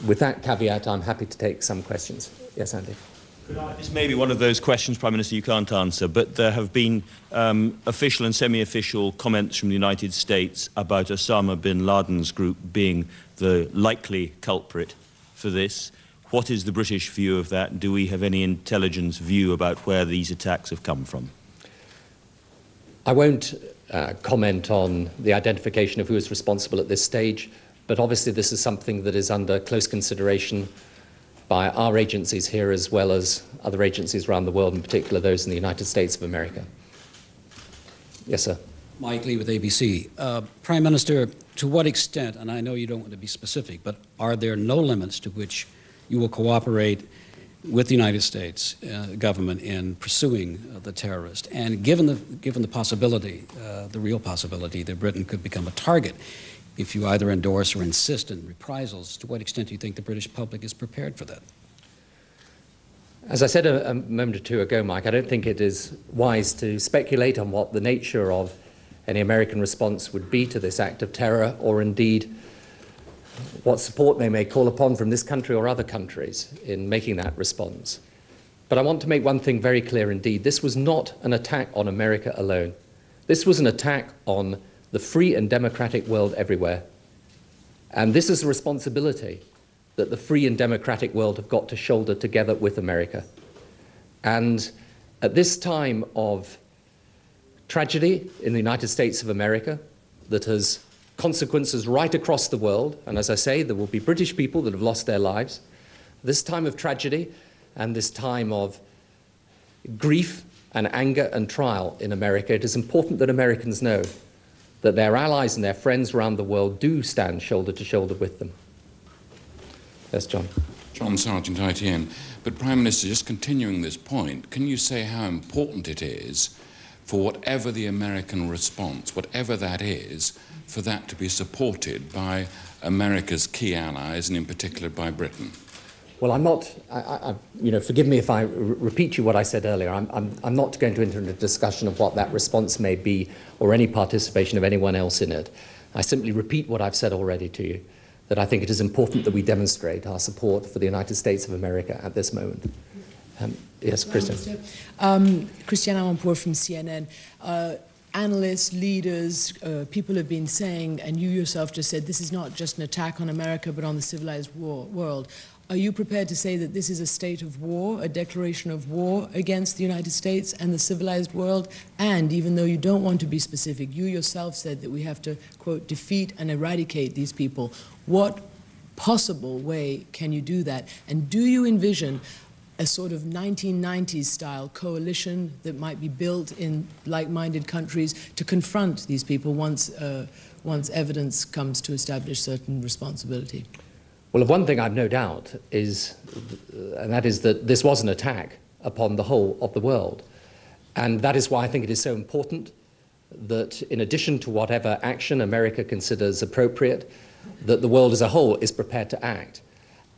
with that caveat, I'm happy to take some questions. Yes, Andy. This may be one of those questions, Prime Minister, you can't answer, but there have been official and semi-official comments from the United States about Osama bin Laden's group being the likely culprit for this. What is the British view of that? Do we have any intelligence view about where these attacks have come from? I won't comment on the identification of who is responsible at this stage, but obviously this is something that is under close consideration by our agencies here as well as other agencies around the world, in particular those in the United States of America. Yes, sir. Mike Lee with ABC. Prime Minister, to what extent, and I know you don't want to be specific, but are there no limits to which you will cooperate with the United States government in pursuing the terrorist? And given the possibility, the real possibility that Britain could become a target if you either endorse or insist in reprisals, to what extent do you think the British public is prepared for that? As I said a moment or two ago, Mike, I don't think it is wise to speculate on what the nature of any American response would be to this act of terror, or indeed what support they may call upon from this country or other countries in making that response. But I want to make one thing very clear indeed. This was not an attack on America alone. This was an attack on the free and democratic world everywhere. And this is a responsibility that the free and democratic world have got to shoulder together with America. And at this time of tragedy in the United States of America that has consequences right across the world, and as I say, there will be British people that have lost their lives, this time of tragedy and this time of grief and anger and trial in America, it is important that Americans know that their allies and their friends around the world do stand shoulder to shoulder with them. Yes, John. John Sargent, ITN. But Prime Minister, just continuing this point, can you say how important it is for whatever the American response, whatever that is, for that to be supported by America's key allies and in particular by Britain? Well, I'm not, forgive me if I repeat you what I said earlier. I'm not going to enter into a discussion of what that response may be or any participation of anyone else in it. I simply repeat what I've said already to you, that I think it is important that we demonstrate our support for the United States of America at this moment. Yes, Christian. Christiane Amanpour from CNN. Analysts, leaders, people have been saying, and you yourself just said, this is not just an attack on America, but on the civilized world. Are you prepared to say that this is a state of war, a declaration of war against the United States and the civilized world? And even though you don't want to be specific, you yourself said that we have to, quote, defeat and eradicate these people. What possible way can you do that? And do you envision a sort of 1990s style coalition that might be built in like-minded countries to confront these people once evidence comes to establish certain responsibility? Well, one thing I've no doubt is, and that is that this was an attack upon the whole of the world. And that is why I think it is so important that in addition to whatever action America considers appropriate, that the world as a whole is prepared to act.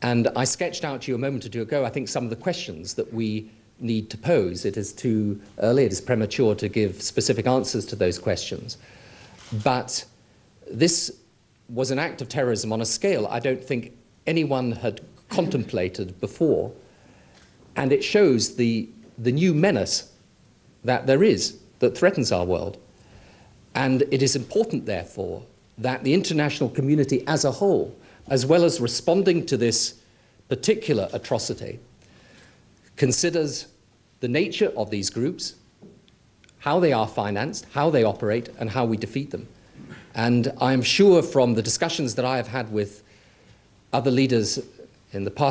And I sketched out to you a moment or two ago, I think, some of the questions that we need to pose. It is too early, it is premature to give specific answers to those questions. But this was an act of terrorism on a scale I don't think anyone had contemplated before. And it shows the new menace that there is, that threatens our world. And it is important, therefore, that the international community as a whole, as well as responding to this particular atrocity, considers the nature of these groups, how they are financed, how they operate, and how we defeat them. And I am sure from the discussions that I have had with other leaders in the past